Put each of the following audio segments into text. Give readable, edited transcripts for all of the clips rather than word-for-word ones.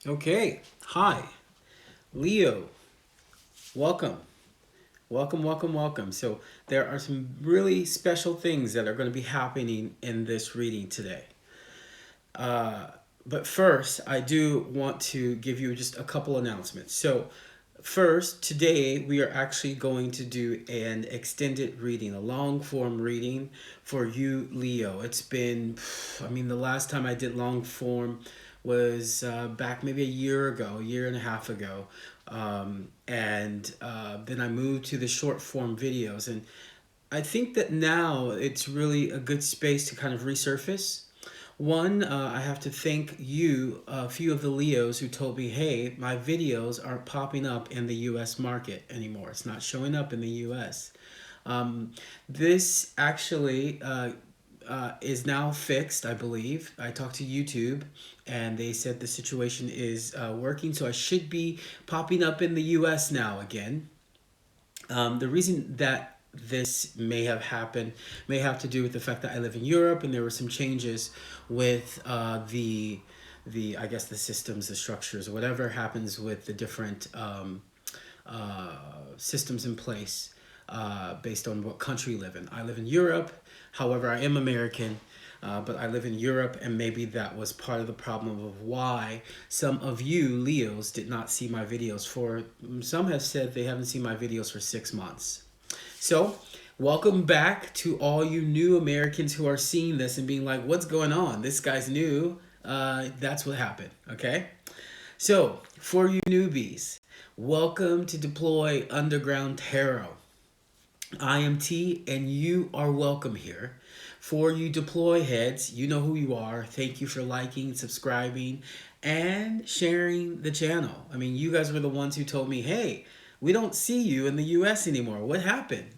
Okay, hi, Leo. Welcome, welcome. So there are some really special things that are going to be happening in this reading today. But first, I do want to give you just a couple announcements. So first, today we are actually going to do an extended reading, a long form reading for you, Leo. It's been, the last time I did long form was back maybe a year ago, a year and a half ago. And then I moved to the short form videos. And I think that now it's really a good space to kind of resurface. One, I have to thank you, a few of the Leos who told me, hey, my videos aren't popping up in the US market anymore. It's not showing up in the US. This actually is now fixed, I believe. I talked to YouTube and they said the situation is working, so I should be popping up in the US now again. The reason that this may have happened may have to do with the fact that I live in Europe and there were some changes with the I guess the systems, the structures, whatever happens with the different systems in place based on what country you live in. I live in Europe, however, I am American. But I live in Europe, and maybe that was part of the problem of why some of you Leos did not see my videos for, some have said they haven't seen my videos for 6 months. So, welcome back to all you new Americans who are seeing this and being like, what's going on? This guy's new. That's what happened, okay? So, for you newbies, welcome to Deploy Underground Tarot. I am T, and you are welcome here. For you deploy heads, you know who you are. Thank you for liking, subscribing, and sharing the channel. I mean, you guys were the ones who told me, hey, we don't see you in the US anymore. What happened?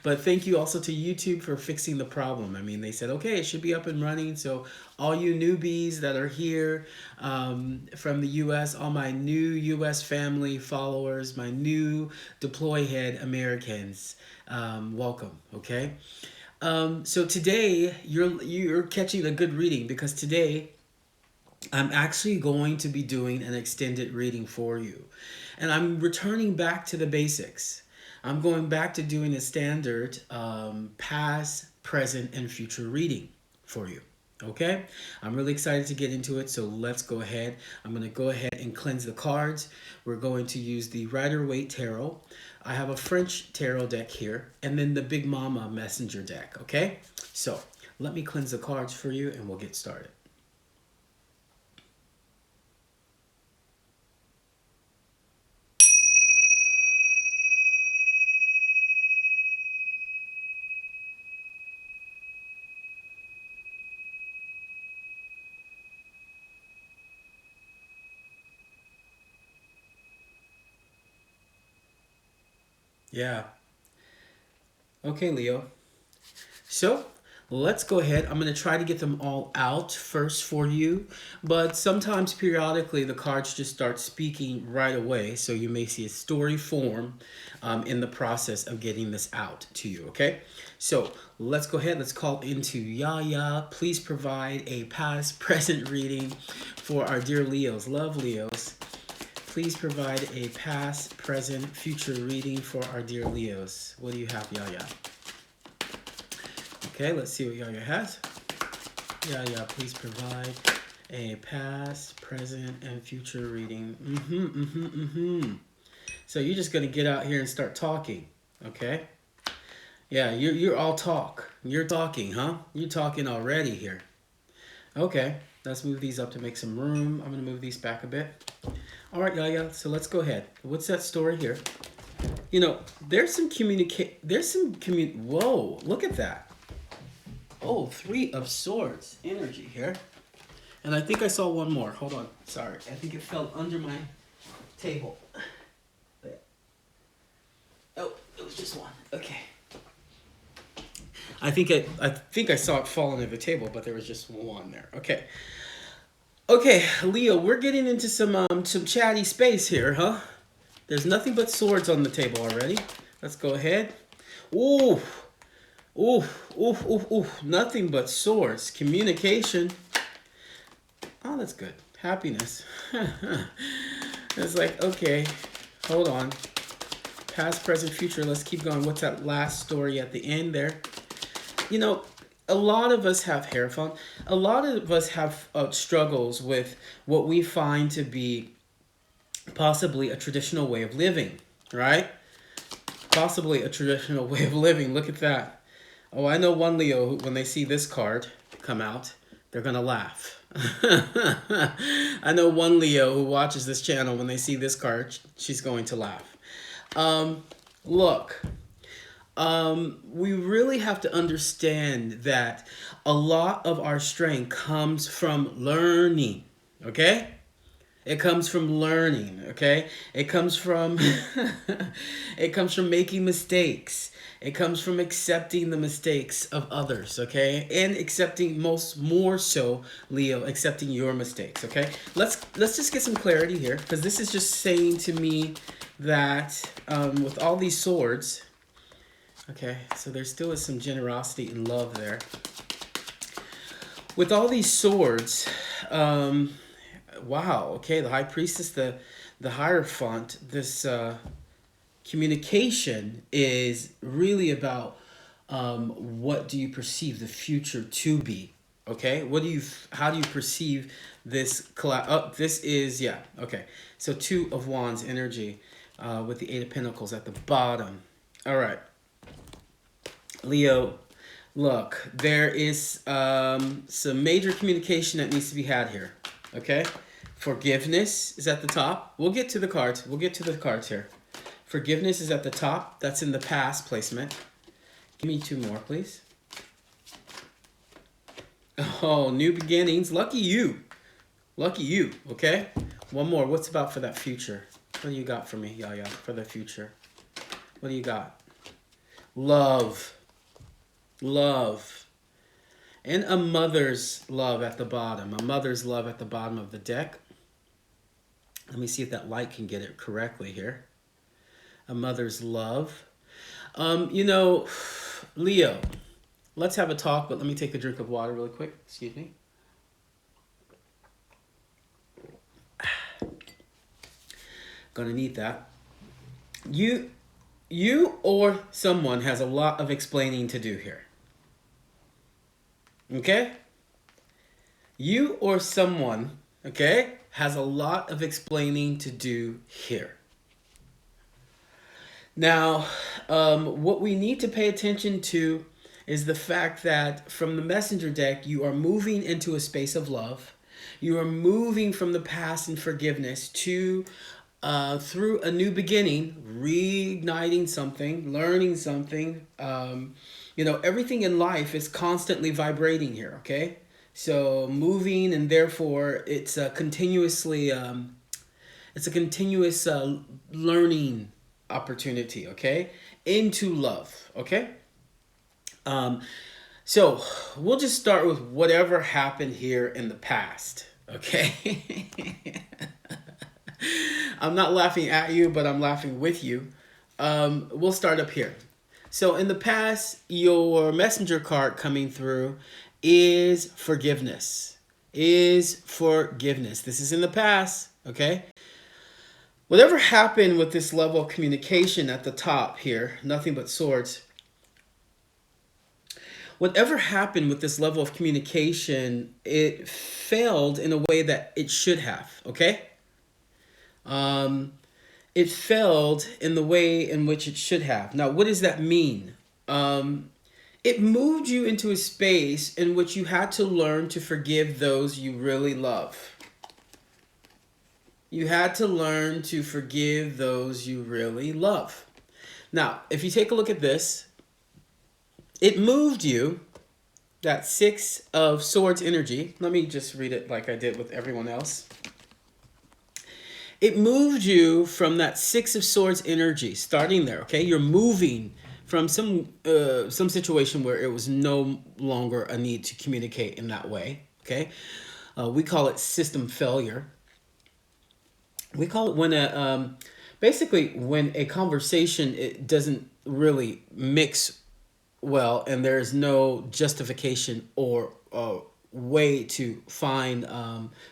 But thank you also to YouTube for fixing the problem. I mean, they said, okay, it should be up and running. So all you newbies that are here from the US, all my new US family followers, my new deploy head Americans, welcome, okay? So today you're catching a good reading because today I'm actually going to be doing an extended reading for you. And I'm returning back to the basics. I'm going back to doing a standard past, present, and future reading for you. Okay? I'm really excited to get into it, so let's go ahead. I'm going to go ahead and cleanse the cards. We're going to use the Rider-Waite Tarot. I have a French tarot deck here, and then the Big Mama Messenger deck, okay? So, let me cleanse the cards for you, and we'll get started. Yeah. Okay, Leo. So let's go ahead. I'm going to try to get them all out first for you, but sometimes periodically the cards just start speaking right away, so you may see a story form in the process of getting this out to you, okay? So let's go ahead. Let's call into Yaya. Please provide a past, present reading for our dear Leos. Love Leos. Please provide a past, present, future reading for our dear Leos. What do you have, Yaya? Okay, let's see what Yaya has. Yaya, please provide a past, present, and future reading. So you're just gonna get out here and start talking, okay? Yeah, you're all talk. You're talking, huh? You're talking already here. Okay, let's move these up to make some room. I'm gonna move these back a bit. All right, Yaya. So let's go ahead. What's that story here? You know, there's some Whoa! Look at that. Oh, 3 of Swords energy here. And I think I saw one more. Hold on. Sorry. I think it fell under my table. Oh, it was just one. Okay. I think I saw it fall under the table, but there was just one there. Okay. Okay, Leo, we're getting into some chatty space here, huh? There's nothing but swords on the table already. Let's go ahead. Ooh. Ooh, ooh, ooh, ooh. Nothing but swords. Communication. Oh, that's good. happiness. It's like, okay, hold on. Past, present, future. Let's keep going. What's that last story at the end there? You know, a lot of us have hair fun. A lot of us have struggles with what we find to be possibly a traditional way of living, right? Possibly a traditional way of living. Look at that. Oh, I know one Leo who, when they see this card come out, they're going to laugh. I know one Leo who watches this channel, when they see this card, she's going to laugh. Look, we really have to understand that a lot of our strength comes from learning, okay? It comes from learning, okay? It comes from it comes from making mistakes. It comes from accepting the mistakes of others, okay? And accepting more so, Leo, accepting your mistakes, okay? Let's just get some clarity here, because this is just saying to me that with all these swords, okay, so there still is some generosity and love there. With all these swords, wow, okay, the High Priestess, the Hierophant, this communication is really about what do you perceive the future to be, okay? How do you perceive this this is, yeah, okay. So Two of Wands energy with the Eight of Pentacles at the bottom. All right. Leo, look, there is some major communication that needs to be had here, okay? Forgiveness is at the top. We'll get to the cards. We'll get to the cards here. Forgiveness is at the top. That's in the past placement. Give me two more, please. Oh, new beginnings. Lucky you. Lucky you, okay? One more. What's about for that future? What do you got for me, Yaya, for the future? What do you got? Love. Love. And a mother's love at the bottom. A mother's love at the bottom of the deck. Let me see if that light can get it correctly here. A mother's love. You know, Leo, let's have a talk, but let me take a drink of water really quick. Excuse me. Gonna need that. You or someone has a lot of explaining to do here. Okay? You or someone, okay, has a lot of explaining to do here. Now, what we need to pay attention to is the fact that from the Messenger deck, you are moving into a space of love. You are moving from the past and forgiveness to through a new beginning, reigniting something, learning something. You know, everything in life is constantly vibrating here, okay? So moving, and therefore it's a continuous learning opportunity, okay? Into love, okay? So we'll just start with whatever happened here in the past, okay? I'm not laughing at you, but I'm laughing with you. We'll start up here. So in the past, your messenger card coming through is forgiveness. Is forgiveness. This is in the past, okay? Whatever happened with this level of communication at the top here, nothing but swords. Whatever happened with this level of communication, it failed in a way that it should have, okay? It failed in the way in which it should have. Now, what does that mean? It moved you into a space in which you had to learn to forgive those you really love. You had to learn to forgive those you really love. Now, if you take a look at this, it moved you, that Six of Swords energy. Let me just read it like I did with everyone else. It moved you from that Six of Swords energy, starting there, okay? You're moving from some situation where it was no longer a need to communicate in that way, okay? We call it system failure. We call it when basically when a conversation, it doesn't really mix well, and there's no justification or way to find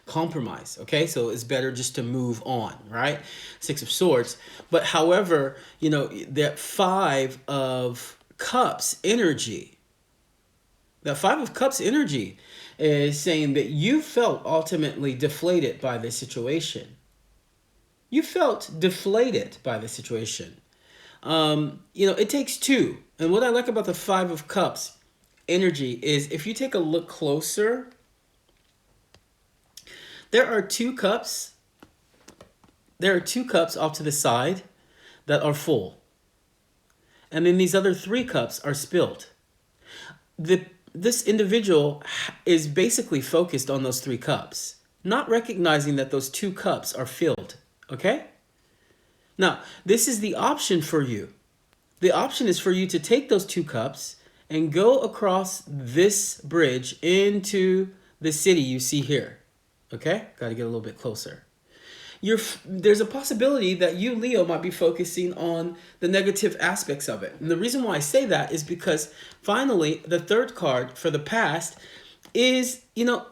compromise. Okay, so it's better just to move on, right? Six of Swords. But however, you know, that Five of Cups energy, that Five of Cups energy is saying that you felt ultimately deflated by this situation. You felt deflated by the situation. You know, it takes two. And what I like about the Five of Cups energy is if you take a look closer, there are two cups. There are two cups off to the side that are full. And then these other three cups are spilled. This individual is basically focused on those three cups, not recognizing that those two cups are filled. Okay? Now, this is the option for you. The option is for you to take those two cups and go across this bridge into the city you see here. Okay? Got to get a little bit closer. There's a possibility that you, Leo, might be focusing on the negative aspects of it. And the reason why I say that is because finally, the third card for the past is, you know,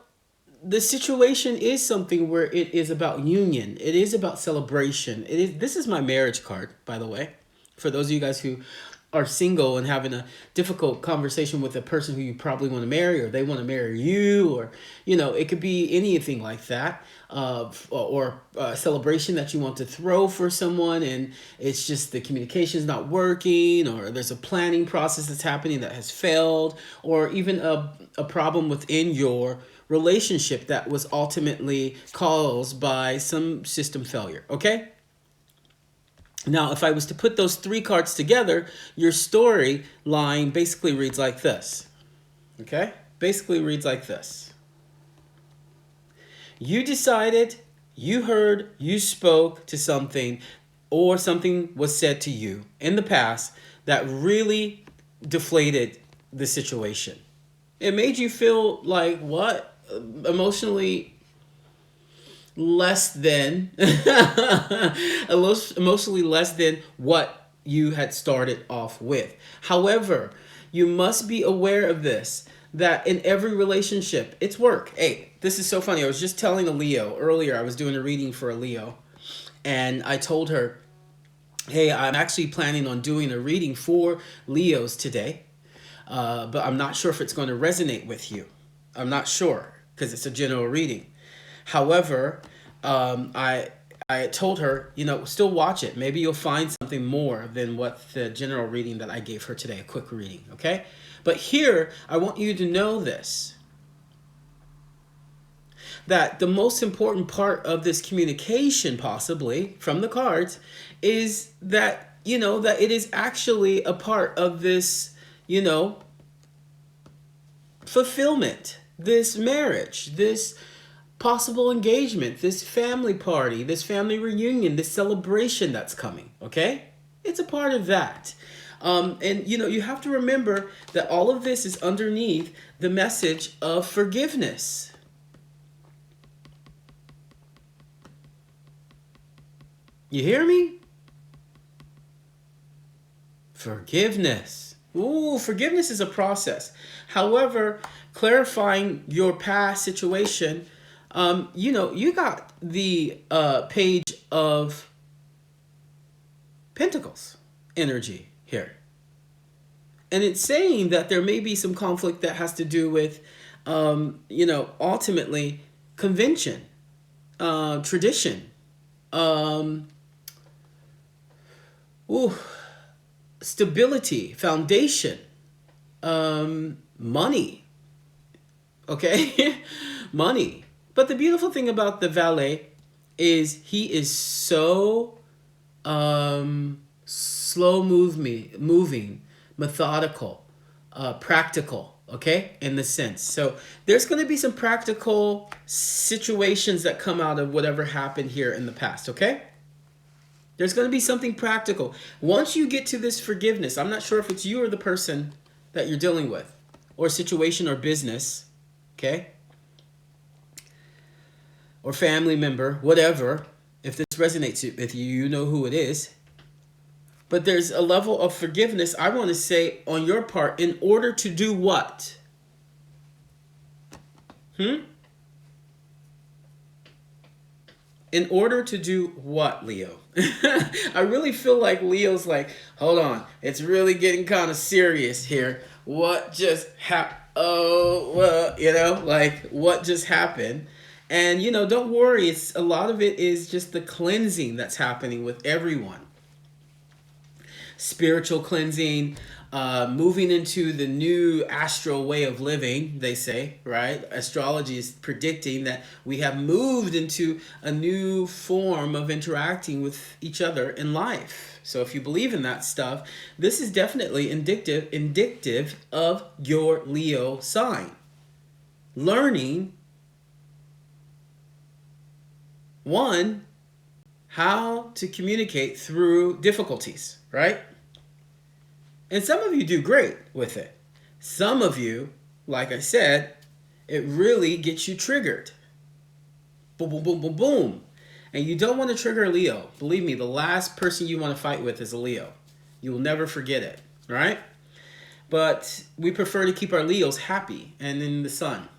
the situation is something where it is about union. It is about celebration. This is my marriage card, by the way. For those of you guys who are single and having a difficult conversation with a person who you probably want to marry, or they want to marry you, or, you know, it could be anything like that, or a celebration that you want to throw for someone and it's just the communication is not working, or there's a planning process that's happening that has failed, or even a problem within your relationship that was ultimately caused by some system failure. Okay? Now, if I was to put those three cards together, your storyline basically reads like this. Okay? Basically reads like this. You decided, you heard, you spoke to something, or something was said to you in the past that really deflated the situation. It made you feel like, what? Emotionally less than emotionally less than what you had started off with. However, you must be aware of this, that in every relationship, it's work. Hey, this is so funny. I was just telling a Leo earlier, I was doing a reading for a Leo, and I told her, hey, I'm actually planning on doing a reading for Leos today, but I'm not sure if it's going to resonate with you. I'm not sure, because it's a general reading. However, I told her, you know, still watch it. Maybe you'll find something more than what the general reading that I gave her today, a quick reading, okay? But here, I want you to know this, that the most important part of this communication, possibly, from the cards, is that, you know, that it is actually a part of this, you know, fulfillment, this marriage, this possible engagement, this family party, this family reunion, this celebration that's coming, okay? It's a part of that. And, you know, you have to remember that all of this is underneath the message of forgiveness. You hear me? Forgiveness. Ooh, forgiveness is a process. However, clarifying your past situation, you know, you got the Page of Pentacles energy here. And it's saying that there may be some conflict that has to do with, you know, ultimately convention, tradition, stability, foundation, money. Okay? Money. But the beautiful thing about the valet is he is so slow moving, methodical, practical, okay, in the sense. So there's going to be some practical situations that come out of whatever happened here in the past, okay? There's going to be something practical. Once you get to this forgiveness, I'm not sure if it's you or the person that you're dealing with, or situation or business, okay? Or family member, whatever. If this resonates with you, you know who it is. But there's a level of forgiveness, I want to say, on your part, in order to do what? In order to do what, Leo? I really feel like Leo's like, hold on, it's really getting kind of serious here. What just happened? Oh, well, like what just happened? And don't worry. It's a lot of it is just the cleansing that's happening with everyone. Spiritual cleansing, moving into the new astral way of living, they say, right? Astrology is predicting that we have moved into a new form of interacting with each other in life. So if you believe in that stuff, this is definitely indicative of your Leo sign. Learning, one, how to communicate through difficulties, right? And some of you do great with it. Some of you, like I said, it really gets you triggered. Boom, boom, boom, boom, boom. And you don't want to trigger a Leo. Believe me, the last person you want to fight with is a Leo. You will never forget it, right? But we prefer to keep our Leos happy and in the sun.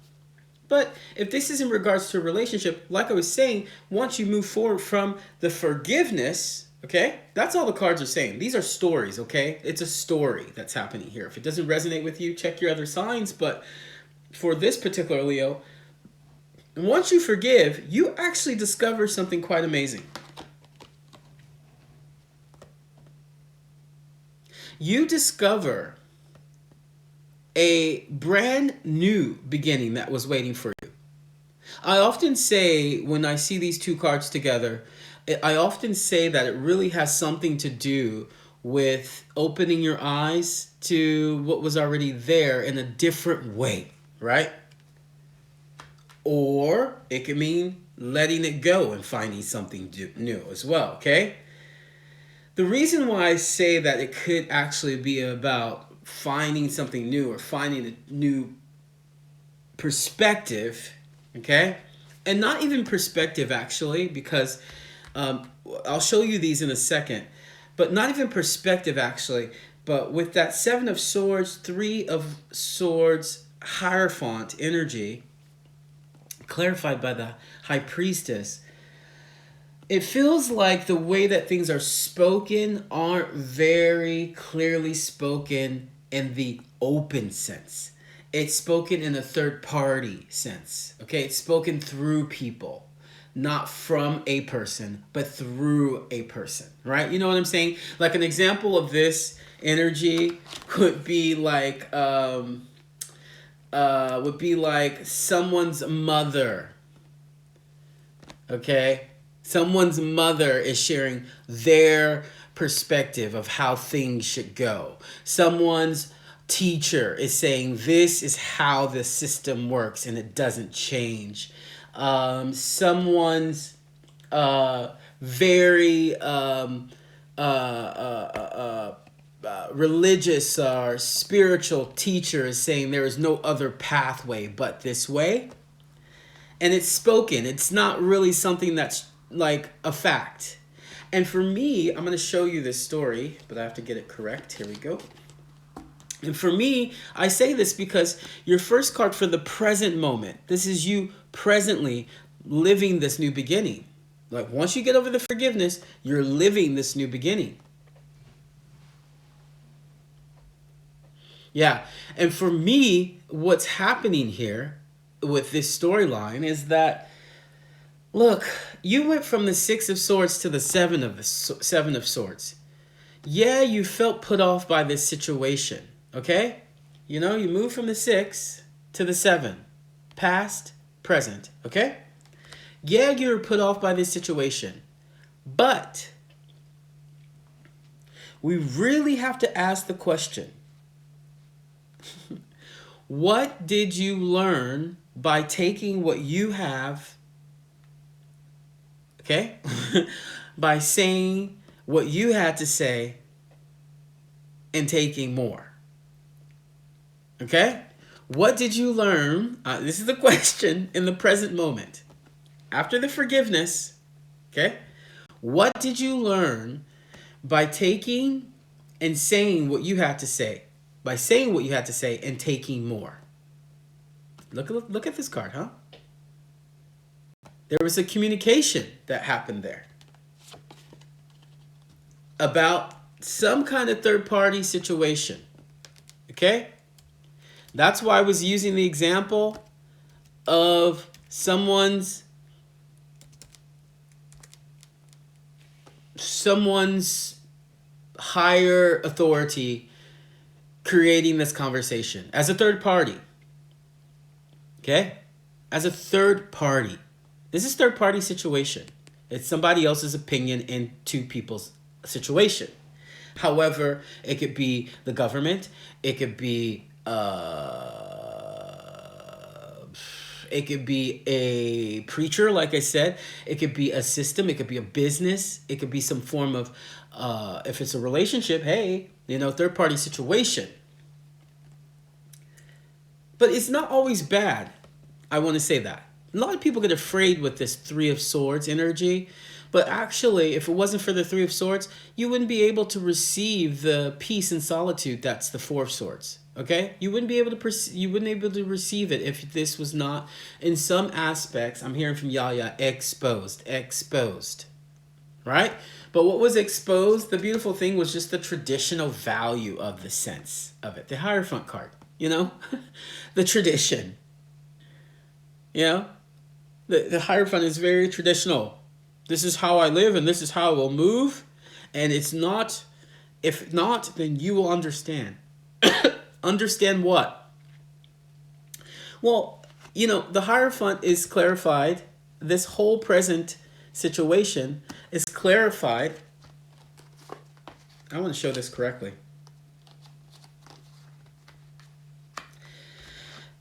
But if this is in regards to a relationship, like I was saying, once you move forward from the forgiveness, okay, that's all the cards are saying. These are stories, okay? It's a story that's happening here. If it doesn't resonate with you, check your other signs. But for this particular Leo, once you forgive, you actually discover something quite amazing. You discover a brand new beginning that was waiting for you. I often say, when I see these two cards together, I often say that it really has something to do with opening your eyes to what was already there in a different way, right? Or it can mean letting it go and finding something new as well, okay? The reason why I say that it could actually be about finding something new or finding a new perspective, okay? And not even perspective, actually, because I'll show you these in a second. But not even perspective, actually. But with that Seven of Swords, Three of Swords, Hierophant energy, clarified by the High Priestess, it feels like the way that things are spoken aren't very clearly spoken in the open sense. It's spoken in a third party sense. Okay, it's spoken through people, not from a person, but through a person, right? You know what I'm saying? Like an example of this energy would be like someone's mother. Okay? Someone's mother is sharing their perspective of how things should go. Someone's teacher is saying this is how the system works and it doesn't change. Someone's very religious or spiritual teacher is saying there is no other pathway but this way. And it's spoken. It's not really something that's like a fact. And for me, I'm going to show you this story, but I have to get it correct. Here we go. And for me, I say this because your first card for the present moment, this is you presently living this new beginning. Like once you get over the forgiveness, you're living this new beginning. Yeah. And for me, what's happening here with this storyline is that, look, you went from the Six of Swords to the Seven of Swords. Yeah, you felt put off by this situation, okay? You know, you moved from the 6 to the 7. Past, present, okay? Yeah, you were put off by this situation. But we really have to ask the question, what did you learn by taking what you have, okay? By saying what you had to say and taking more. Okay? What did you learn? This is the question in the present moment. After the forgiveness, okay? What did you learn by taking and saying what you had to say? By saying what you had to say and taking more. Look at this card, huh? There was a communication that happened there about some kind of third-party situation. Okay? That's why I was using the example of someone's higher authority creating this conversation as a third party. Okay? As a third party. This is third party situation. It's somebody else's opinion in two people's situation. However, it could be the government. It could be a preacher, like I said. It could be a system. It could be a business. It could be some form of, if it's a relationship, hey, third party situation. But it's not always bad. I want to say that. A lot of people get afraid with this Three of Swords energy. But actually, if it wasn't for the Three of Swords, you wouldn't be able to receive the peace and solitude that's the Four of Swords. Okay? You wouldn't be able to receive it if this was not, in some aspects, I'm hearing from Yaya, exposed. Right? But what was exposed, the beautiful thing was just the traditional value of the sense of it. The Hierophant card, the tradition. The Hierophant is very traditional. This is how I live and this is how I will move. And it's not, if not, then you will understand. Understand what? Well, the Hierophant is clarified. This whole present situation is clarified. I want to show this correctly.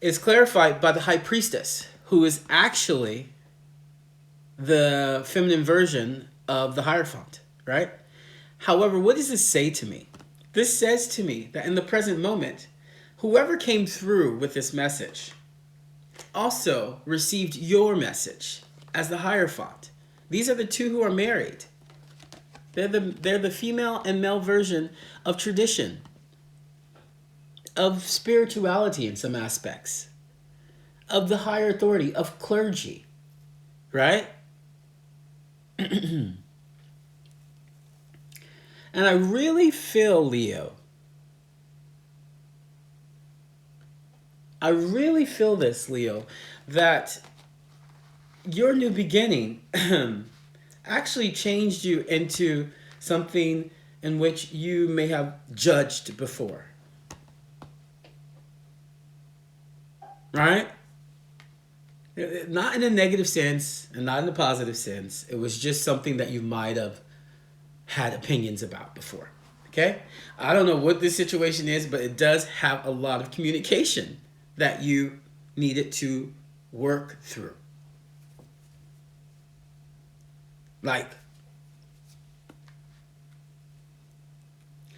It's clarified by the High Priestess, who is actually the feminine version of the Hierophant, right? However, what does this say to me? This says to me that in the present moment, whoever came through with this message also received your message as the Hierophant. These are the two who are married. They're the female and male version of tradition, of spirituality in some aspects, of the higher authority, of clergy, right? And I really feel, Leo, that your new beginning actually changed you into something in which you may have judged before. Right? Not in a negative sense and not in a positive sense. It was just something that you might have had opinions about before. Okay? I don't know what this situation is, but it does have a lot of communication that you needed to work through. Like,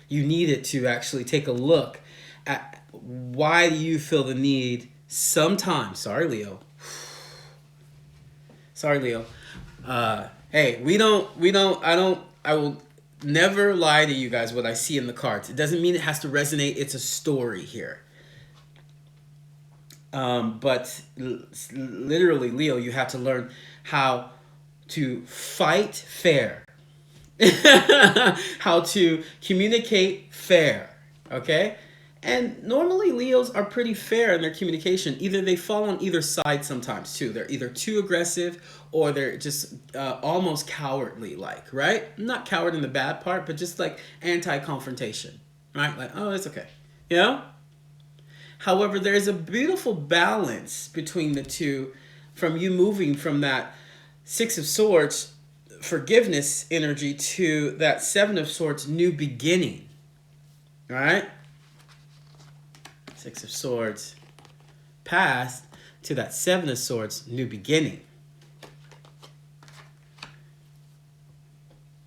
you needed to actually take a look at why do you feel the need sometimes. Sorry, Leo. Hey, I will never lie to you guys what I see in the cards. It doesn't mean it has to resonate. It's a story here. But literally, Leo, you have to learn how to fight fair. How to communicate fair. Okay? And normally Leos are pretty fair in their communication. Either they fall on either side sometimes too. They're either too aggressive or they're just almost cowardly like, right? Not coward in the bad part, but just like anti-confrontation, right? Like, oh, it's okay. However, there's a beautiful balance between the two from you moving from that Six of Swords forgiveness energy to that Seven of Swords new beginning, right? Six of Swords past to that Seven of Swords new beginning.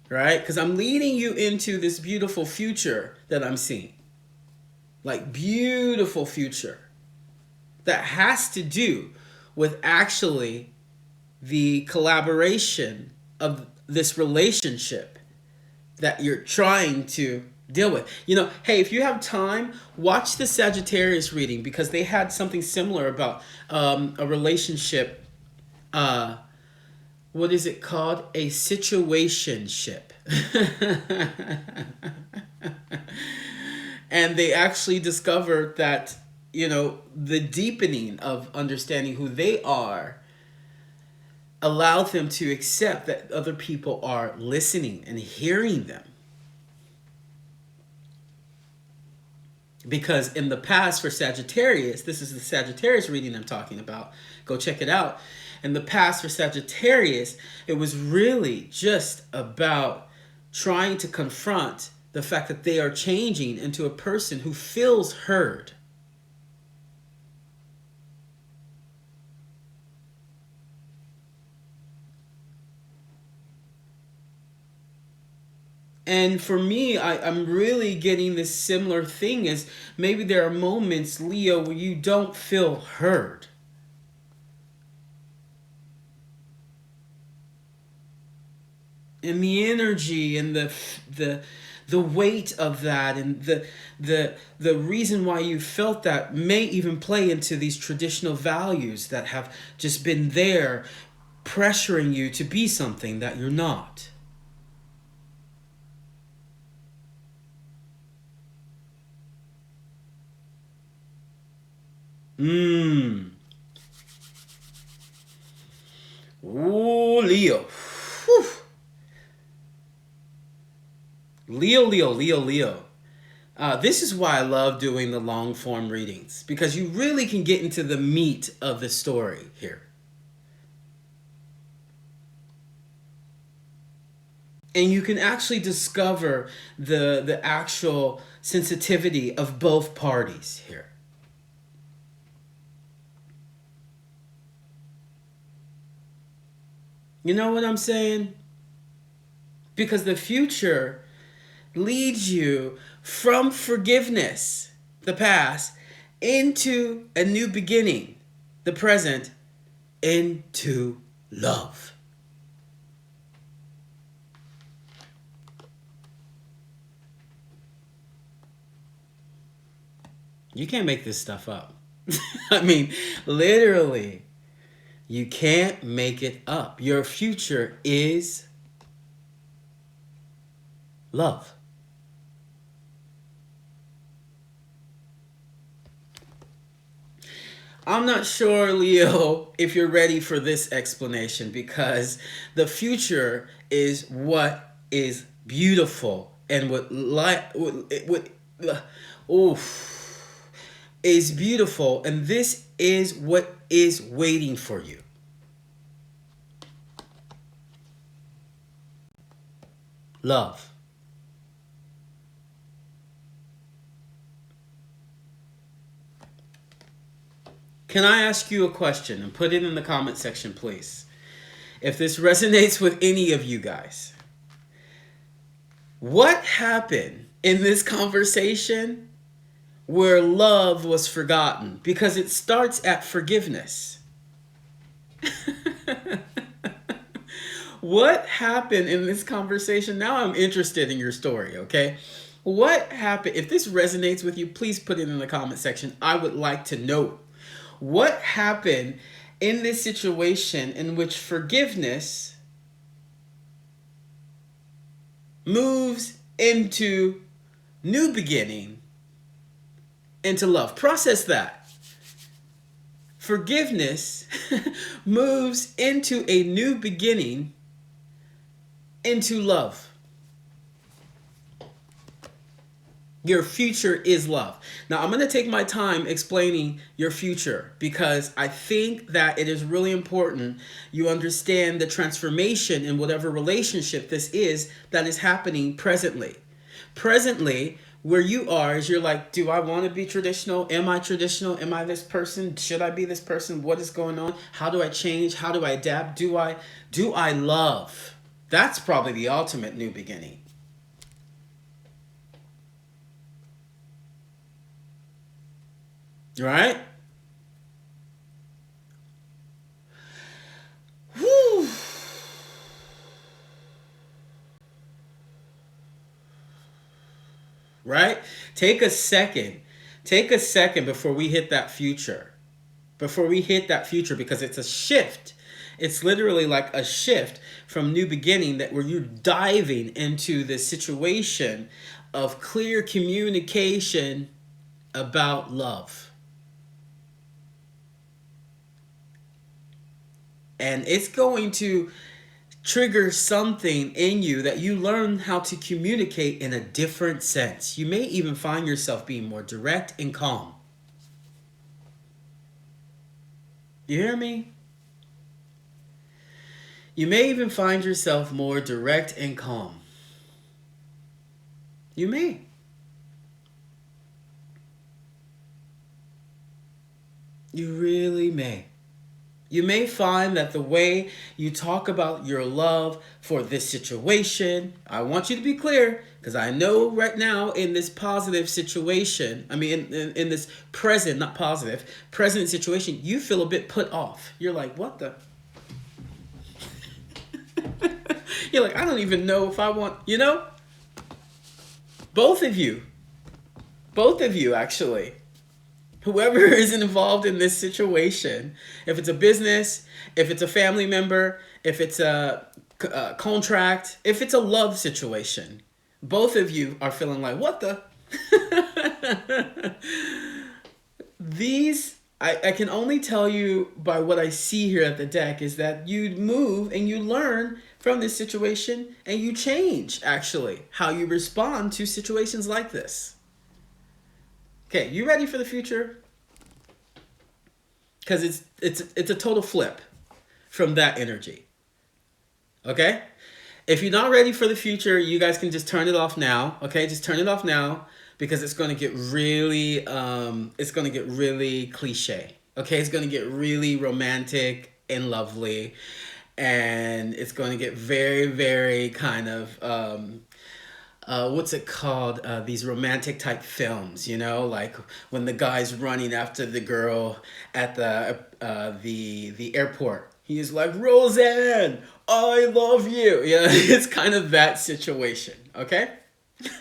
Right? Because I'm leading you into this beautiful future that I'm seeing. Like, beautiful future. That has to do with actually the collaboration of this relationship that you're trying to deal with. Hey, if you have time, watch the Sagittarius reading, because they had something similar about a relationship. What is it called? A situationship. And they actually discovered that, the deepening of understanding who they are allowed them to accept that other people are listening and hearing them. Because in the past, for Sagittarius, this is the Sagittarius reading I'm talking about. Go check it out. In the past, for Sagittarius, it was really just about trying to confront the fact that they are changing into a person who feels heard. And for me, I'm really getting this similar thing, is maybe there are moments, Leo, where you don't feel heard. And the energy and the weight of that, and the reason why you felt that may even play into these traditional values that have just been there pressuring you to be something that you're not. Ooh, Leo. Whew. Leo. This is why I love doing the long form readings, because you really can get into the meat of the story here. And you can actually discover the actual sensitivity of both parties here. You know what I'm saying? Because the future leads you from forgiveness, the past, into a new beginning, the present, into love. You can't make this stuff up. I mean, literally, you can't make it up. Your future is love. I'm not sure, Leo, if you're ready for this explanation, because the future is what is beautiful and is beautiful, and this is what is waiting for you. Love. Can I ask you a question, and put it in the comment section, please? If this resonates with any of you guys, what happened in this conversation where love was forgotten? Because it starts at forgiveness. What happened in this conversation? Now I'm interested in your story, okay? What happened? If this resonates with you, please put it in the comment section. I would like to know. What happened in this situation in which forgiveness moves into new beginning, into love? Process that. Forgiveness moves into a new beginning, into love. Your future is love. Now, I'm going to take my time explaining your future, because I think that it is really important you understand the transformation in whatever relationship this is that is happening presently. Presently, where you are is you're like, do I want to be traditional? Am I traditional? Am I this person? Should I be this person? What is going on? How do I change? How do I adapt? Do I love? That's probably the ultimate new beginning. Right? Whew. right? Take a second. Take a second before we hit that future. Before we hit that future, because it's a shift. It's literally like a shift from new beginning, that where you're diving into this situation of clear communication about love. And it's going to trigger something in you that you learn how to communicate in a different sense. You may even find yourself being more direct and calm. You hear me? You may even find yourself more direct and calm. You may. You really may. You may find that the way you talk about your love for this situation, I want you to be clear, because I know right now in this positive situation, in this present, not positive, present situation, you feel a bit put off. You're like, what the? You're like, I don't even know if I want, Both of you actually. Whoever is involved in this situation, if it's a business, if it's a family member, if it's a contract, if it's a love situation, both of you are feeling like, what the? I can only tell you by what I see here at the deck, is that you move and you learn from this situation, and you change, actually, how you respond to situations like this. Okay, you ready for the future? Because it's a total flip from that energy. Okay? If you're not ready for the future, you guys can just turn it off now. Okay, just turn it off now, because it's going to get really cliche. Okay, it's going to get really romantic and lovely, and it's going to get very, very kind of what's it called? These romantic type films, like when the guy's running after the girl at the airport. He's like, Roseanne, I love you. Yeah, it's kind of that situation. Okay,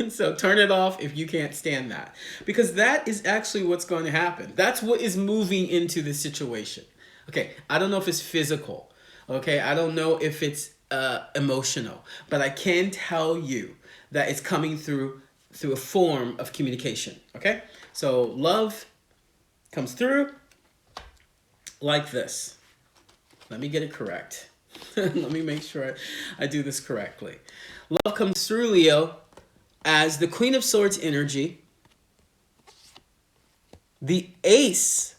so turn it off if you can't stand that, because that is actually what's going to happen. That's what is moving into this situation. Okay, I don't know if it's physical. Okay, I don't know if it's emotional, but I can tell you that it's coming through a form of communication. Okay, so love comes through like this. Let me get it correct. Let me make sure I do this correctly. Love comes through, Leo, as the Queen of Swords energy, the Ace,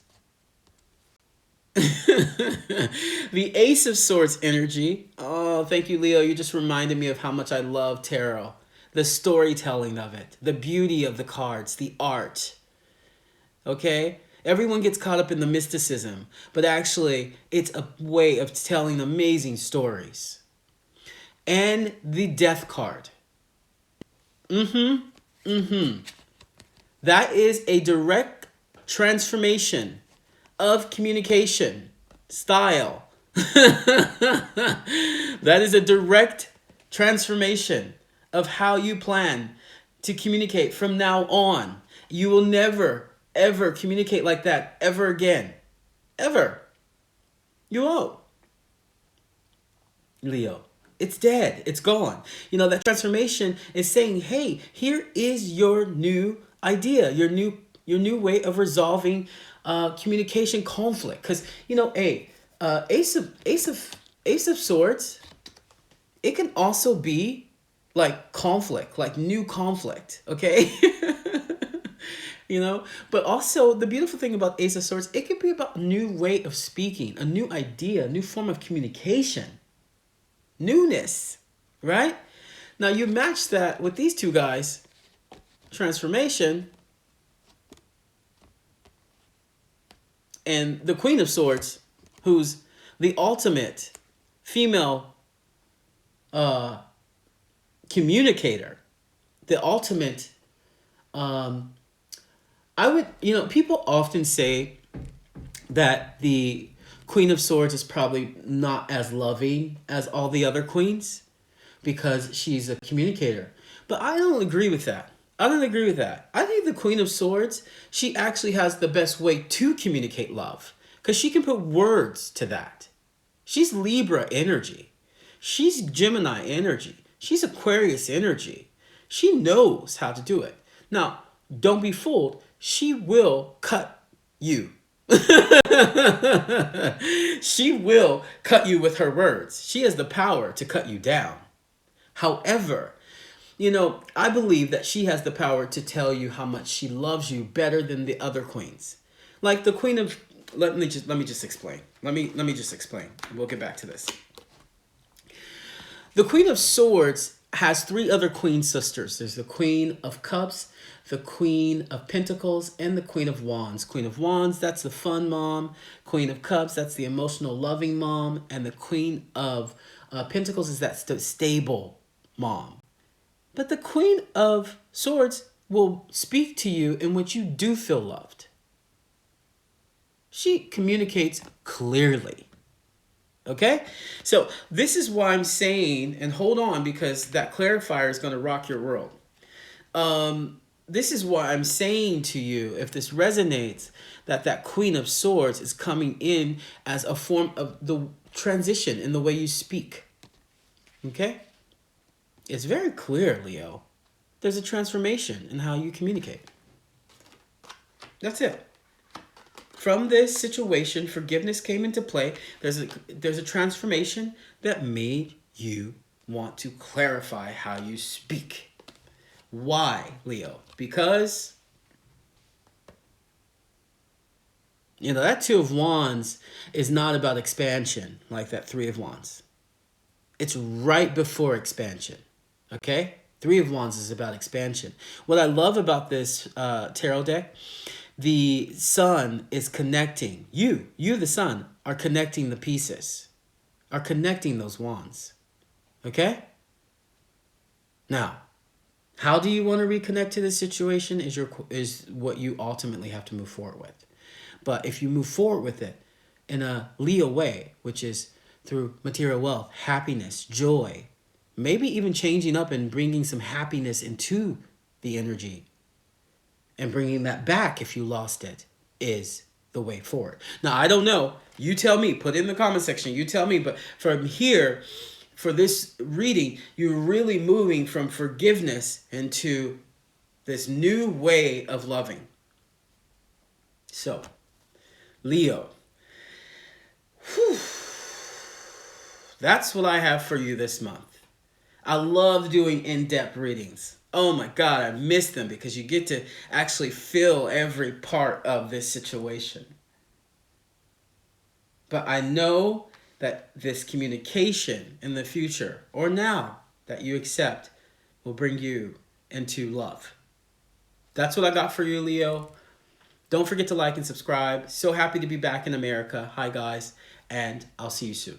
the Ace of Swords energy. Oh, thank you, Leo. You just reminded me of how much I love tarot. The storytelling of it, the beauty of the cards, the art. Okay? Everyone gets caught up in the mysticism, but actually it's a way of telling amazing stories. And the Death card. That is a direct transformation of communication style. That is a direct transformation of how you plan to communicate from now on. You will never, ever communicate like that ever again. Ever. You won't. Leo. It's dead. It's gone. That transformation is saying, hey, here is your new idea, your new way of resolving communication conflict. Because, Ace of Swords, it can also be like conflict, like new conflict, okay? But also the beautiful thing about Ace of Swords, it could be about a new way of speaking, a new idea, a new form of communication. Newness, right? Now you match that with these two guys, transformation, and the Queen of Swords, who's the ultimate female communicator, the ultimate people often say that the Queen of Swords is probably not as loving as all the other queens because she's a communicator. But I don't agree with that. I don't agree with that. I think the Queen of Swords, she actually has the best way to communicate love because she can put words to that. She's Libra energy. She's Gemini energy. She's Aquarius energy. She knows how to do it. Now, don't be fooled. She will cut you. She will cut you with her words. She has the power to cut you down. However, I believe that she has the power to tell you how much she loves you better than the other queens. Like the Queen of let me just explain. Let me just explain. We'll get back to this. The Queen of Swords has three other queen sisters. There's the Queen of Cups, the Queen of Pentacles, and the Queen of Wands. Queen of Wands, that's the fun mom. Queen of Cups, that's the emotional, loving mom. And the Queen of Pentacles is that stable mom. But the Queen of Swords will speak to you in which you do feel loved. She communicates clearly. Okay? So this is why I'm saying, and hold on because that clarifier is going to rock your world. This is why I'm saying to you, if this resonates, that Queen of Swords is coming in as a form of the transition in the way you speak. Okay? It's very clear, Leo. There's a transformation in how you communicate. That's it. From this situation, forgiveness came into play. There's a transformation that made you want to clarify how you speak. Why, Leo? Because, that Two of Wands is not about expansion like that Three of Wands. It's right before expansion, okay? Three of Wands is about expansion. What I love about this tarot deck, the sun is connecting. You the sun, are connecting the pieces, are connecting those wands, okay? Now, how do you want to reconnect to this situation is what you ultimately have to move forward with. But if you move forward with it in a Leo way, which is through material wealth, happiness, joy, maybe even changing up and bringing some happiness into the energy and bringing that back if you lost it, is the way forward. Now, I don't know. You tell me. Put it in the comment section. You tell me. But from here, for this reading, you're really moving from forgiveness into this new way of loving. So, Leo, that's what I have for you this month. I love doing in-depth readings. Oh my God, I miss them because you get to actually feel every part of this situation. But I know that this communication in the future, or now that you accept, will bring you into love. That's what I got for you, Leo. Don't forget to like and subscribe. So happy to be back in America. Hi, guys, and I'll see you soon.